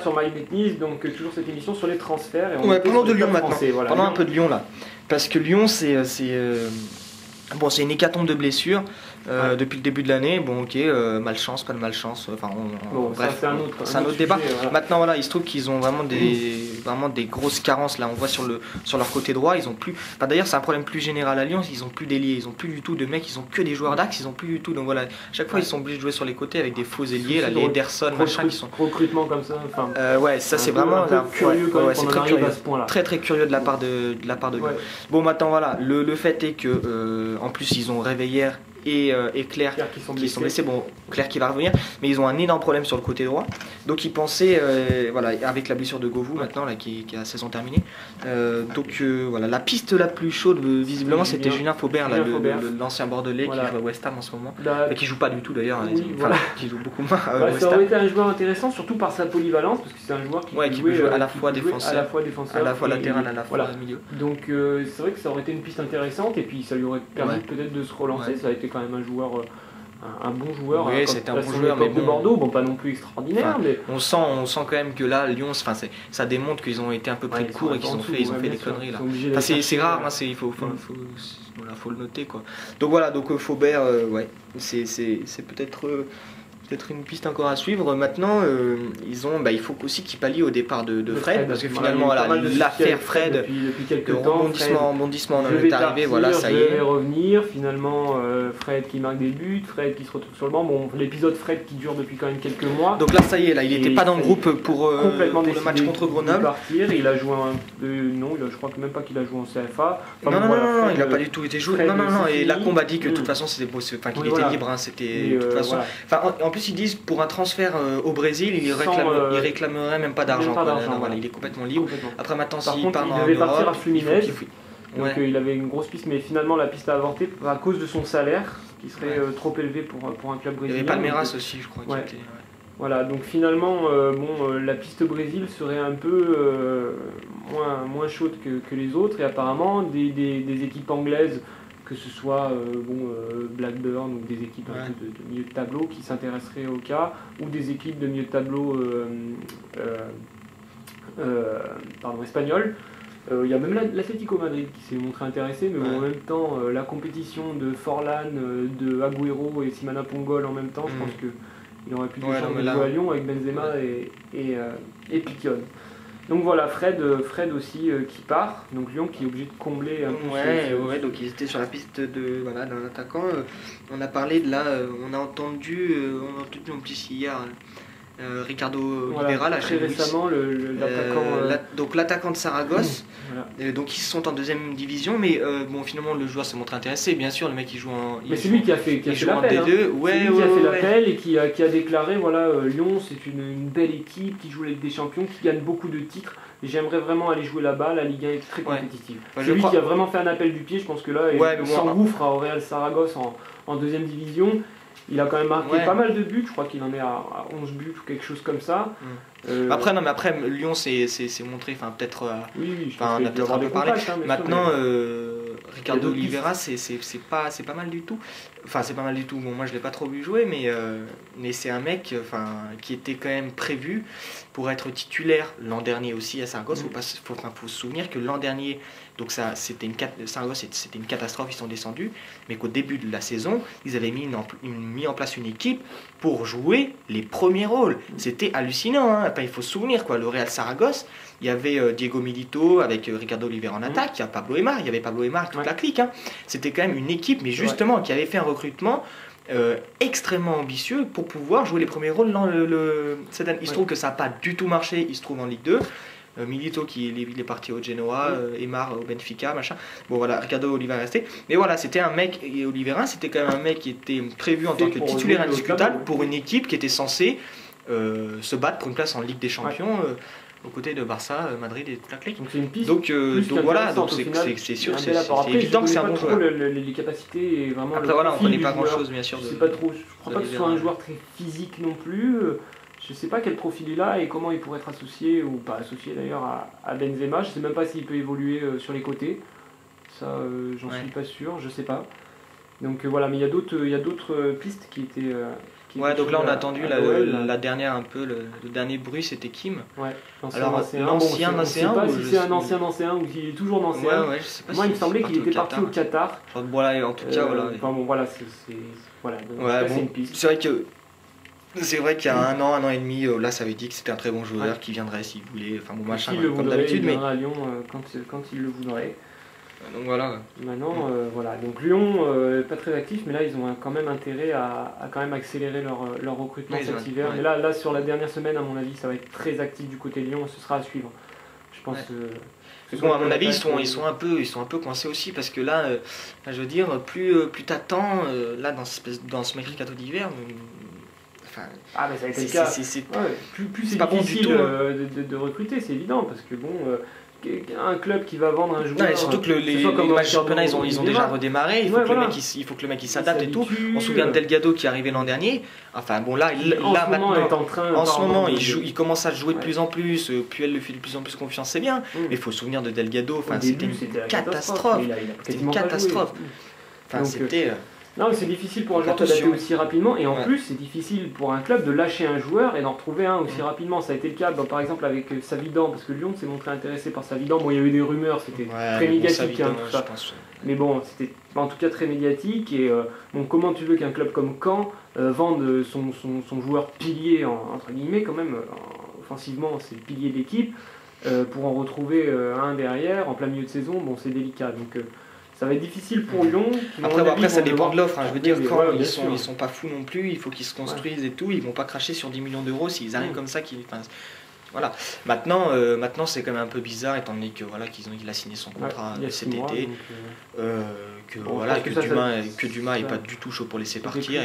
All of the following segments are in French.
Sur MyBetNice, donc toujours cette émission sur les transferts. Et ouais, parlons de Lyon maintenant. Voilà, parlons un peu de Lyon là. Parce que Lyon, bon, c'est une hécatombe de blessures depuis le début de l'année. Bon, ok, malchance, pas de malchance. Enfin, bref, c'est un autre débat. Sujet, voilà. Maintenant, voilà, il se trouve qu'ils ont vraiment des grosses carences. Là, on voit sur leur côté droit, ils ont plus. Enfin, d'ailleurs, c'est un problème plus général à Lyon. Ils ont plus d'ailiers, ils ont plus du tout de mecs, ils ont que des joueurs d'axe, ils ont plus du tout. Donc voilà, chaque fois, ils sont obligés de jouer sur les côtés avec des faux ailiers, là, les Ederson, machin, qui sont. Recrutement comme ça. Ouais, ça c'est vraiment curieux quand même. C'est très curieux. Très très curieux de la part de Lyon. Bon, maintenant voilà, le fait est que en plus ils ont Réveillère et Claire qui sont blessés. Bon, Claire qui va revenir, mais ils ont un énorme problème sur le côté droit. Donc ils pensaient, voilà, avec la blessure de Govou maintenant, là, qui a saison terminée. Voilà, la piste la plus chaude, visiblement, c'était Julien Faubert, l'ancien Bordelais qui joue à West Ham en ce moment. Mais qui joue pas du tout d'ailleurs, qui joue beaucoup moins à West Ham. Ça aurait été un joueur intéressant, surtout par sa polyvalence, parce que c'est un joueur qui peut jouer à la fois défenseur, à la fois latéral, à la fois milieu. Donc c'est vrai que ça aurait été une piste intéressante, et puis ça lui aurait permis peut-être de se relancer. Ça a été quand même un joueur, un bon joueur. Oui, c'était un bon joueur, mais de Bordeaux, bon, pas non plus extraordinaire, mais on sent quand même que là, Lyon, ça démontre qu'ils ont été un peu pris de court et qu'ils ont fait des conneries là. C'est rare, il faut le noter quoi. Donc voilà, Faubert, c'est peut-être une piste encore à suivre. Maintenant, il faut aussi qu'ils pallient au départ de Fred, parce que finalement, l'affaire Fred, depuis quelques temps, rebondissement, on en est arrivé, voilà, ça y est. Je vais revenir, finalement, Fred qui marque des buts, Fred qui se retrouve sur le banc. Bon, l'épisode Fred qui dure depuis quand même quelques mois. Donc là, ça y est, là, il n'était pas dans le groupe pour le match contre Grenoble. Il a joué je crois que même pas qu'il a joué en CFA. Non, il n'a pas du tout été joué. Non, et Lacombe a dit que de toute façon, qu'il était libre, c'était de toute façon. En plus, ils disent pour un transfert au Brésil, il réclamerait même pas d'argent. Il est complètement libre. Après, maintenant, s'il part en devait partir à Europe, Fluminense. Donc il avait une grosse piste, mais finalement la piste a avorté à cause de son salaire qui serait trop élevé pour un club brésilien. Il y avait Palmeiras aussi, je crois. Voilà, donc finalement, la piste Brésil serait un peu moins chaude que les autres, et apparemment des équipes anglaises, que ce soit Blackburn ou des équipes un peu de milieu de tableau qui s'intéresseraient au cas, ou des équipes de milieu de tableau espagnoles. Il y a même l'Atlético Madrid qui s'est montré intéressé, mais en même temps, la compétition de Forlan, de Agüero et Simana Pongol en même temps, je pense qu'il aurait pu jouer à Lyon avec Benzema et Piquion. Donc voilà, Fred aussi qui part, donc Lyon qui est obligé de combler un peu. Donc ils étaient sur la piste d'un attaquant. On a parlé de là, on a entendu en plus hier Ricardo Oliveira, très récemment l'attaquant. Donc l'attaquant de Saragosse. Donc ils sont en deuxième division, mais finalement le joueur s'est montré intéressé. Bien sûr, le mec il joue en. Mais c'est lui qui a fait l'appel. Qui a fait l'appel et qui a déclaré Lyon c'est une belle équipe qui joue la Ligue des Champions, qui gagne beaucoup de titres. Et j'aimerais vraiment aller jouer là-bas. La Ligue 1 est très compétitive. C'est lui qui a vraiment fait un appel du pied. Je pense que là, il s'engouffre au Real Saragosse en deuxième division. Il a quand même marqué pas mal de buts, je crois qu'il en est à 11 buts ou quelque chose comme ça. Après Lyon s'est montré, peut-être, on a peut-être un peu parlé. Maintenant, Ricardo Oliveira, c'est pas mal du tout. Enfin, c'est pas mal du tout. Bon, moi je l'ai pas trop vu jouer, mais c'est un mec qui était quand même prévu pour être titulaire l'an dernier aussi à Saragosse. Faut se souvenir que l'an dernier, donc Saragosse c'était une catastrophe, ils sont descendus, mais qu'au début de la saison, ils avaient mis en place une équipe pour jouer les premiers rôles. C'était hallucinant, il faut se souvenir le Real Saragosse, il y avait Diego Milito avec Ricardo Oliveira en attaque, il y a Pablo Aimar, avec toute la clique. C'était quand même une équipe, mais justement qui avait fait un recrutement extrêmement ambitieux pour pouvoir jouer les premiers rôles dans cette année. Il se trouve que ça n'a pas du tout marché, il se trouve en Ligue 2. Milito il est parti au Genoa, Aimar au Benfica, machin. Bon voilà, Ricardo Oliveira est resté. Mais voilà, c'était un mec, et Oliveira c'était quand même un mec qui était prévu en tant que titulaire indiscutable pour une équipe qui était censée se battre pour une place en Ligue des Champions. Aux côtés de Barça, Madrid et toute la clique. Donc c'est une piste. Donc voilà, c'est sûr, c'est évident que c'est un bon joueur. Les capacités et vraiment. Après voilà, on connaît pas grand chose bien sûr. Je sais pas trop. Je crois pas que ce soit un joueur très physique non plus. Je sais pas quel profil il a et comment il pourrait être associé ou pas associé d'ailleurs à Benzema. Je sais même pas s'il peut évoluer sur les côtés. Ça, j'en suis pas sûr. Je sais pas. Donc voilà, mais il y a d'autres pistes qui Ouais, donc là on a attendu la dernière un peu, le dernier bruit c'était Kim. Ouais, alors l'ancien je sais pas si c'est un ancien ou s'il est toujours ancien. Ouais, je sais pas. Moi il me semblait qu'il était parti au Qatar. Voilà, en tout cas, voilà. Enfin bon, voilà, c'est une piste. C'est vrai qu'il y a un an et demi, là ça avait dit que c'était un très bon joueur qui viendrait s'il voulait, enfin bon machin comme d'habitude, mais il viendra à Lyon quand il le voudrait. Donc voilà. Maintenant, voilà. Donc Lyon, pas très actif, mais là ils ont quand même intérêt à quand même accélérer leur recrutement cet hiver. Mais là, sur la dernière semaine, à mon avis, ça va être très actif du côté de Lyon. Ce sera à suivre. Je pense. Bon, à mon avis, ils sont un peu coincés aussi parce que là, je veux dire, plus t'attends là dans ce mercato d'hiver. Mais ça a été le cas. Plus c'est difficile de recruter, c'est évident, parce que bon, un club qui va vendre un joueur. Non, surtout que les matchs championnat ils ont déjà redémarré. Il faut que le mec il s'adapte et tout. On se souvient de Delgado qui est arrivé l'an dernier. Enfin bon, là maintenant, en ce moment, il commence à jouer de plus en plus. Puel lui fait de plus en plus confiance, c'est bien. Mais il faut se souvenir de Delgado. Enfin, c'était une catastrophe. C'était une catastrophe. Enfin, c'était. Non, mais c'est difficile pour un joueur d'adapter aussi rapidement, et en plus c'est difficile pour un club de lâcher un joueur et d'en retrouver un aussi rapidement. Ça a été le cas par exemple avec Savidan, parce que Lyon s'est montré intéressé par Savidan. Bon, il y a eu des rumeurs, c'était très médiatique, tout ça. Mais bon, c'était en tout cas très médiatique. Et comment tu veux qu'un club comme Caen vende son joueur pilier, entre guillemets, quand même, offensivement, c'est le pilier de l'équipe, pour en retrouver un derrière en plein milieu de saison? Bon, c'est délicat. Donc. Ça va être difficile pour Lyon. Après ça dépend de l'offre. Je veux dire, quand ils sont pas fous non plus, il faut qu'ils se construisent et tout. Ils vont pas cracher sur 10 millions d'euros s'ils arrivent comme ça. Voilà. Maintenant c'est quand même un peu bizarre étant donné que qu'il a signé son contrat cet été. Que Dumas est pas du tout chaud pour laisser partir.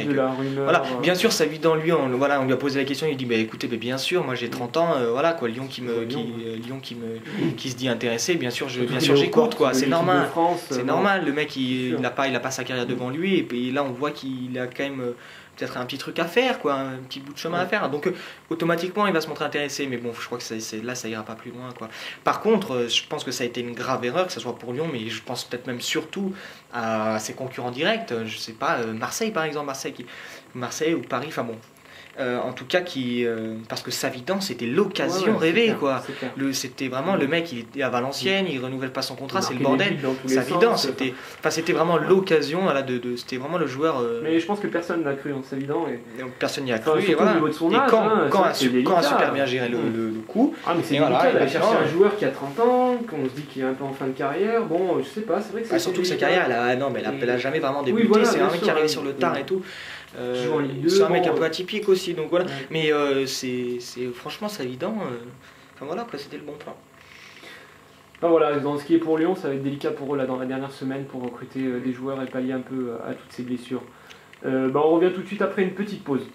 Voilà. Bien sûr, ça vit dans lui. On lui a posé la question. Il dit écoutez, bien sûr, moi j'ai 30 ans. Lyon qui se dit intéressé. Bien sûr, j'écoute quoi. C'est normal. C'est normal. Le mec il a pas sa carrière devant lui et puis là on voit qu'il a quand même peut-être un petit truc à faire, quoi, un petit bout de chemin à faire. Donc automatiquement il va se montrer intéressé, mais bon, je crois que là ça ira pas plus loin, quoi. Par contre, je pense que ça a été une grave erreur, que ce soit pour Lyon, mais je pense peut-être même surtout à ses concurrents directs. Je sais pas, Marseille par exemple, Marseille ou Paris, enfin bon. En tout cas parce que Savidan c'était l'occasion rêvée, quoi. C'était vraiment le mec, il était à Valenciennes, il renouvelle pas son contrat, c'est le bordel. Savidan c'était vraiment l'occasion, c'était vraiment le joueur. Mais je pense que personne n'a cru en Savidan personne n'y a cru, et voilà. Quand a super bien géré le coup. Mais c'est délicat d'aller chercher un joueur qui a 30 ans, qu'on se dit qu'il est un peu en fin de carrière. Bon, je sais pas, c'est vrai que surtout que sa carrière elle a jamais vraiment débuté, c'est un mec qui est arrivé sur le tard et tout. C'est un mec un peu atypique aussi, donc voilà. Mais c'est franchement Savidan, c'était le bon plan. Voilà, dans ce qui est pour Lyon, ça va être délicat pour eux là dans la dernière semaine pour recruter des joueurs et pallier un peu à toutes ces blessures. On revient tout de suite après une petite pause.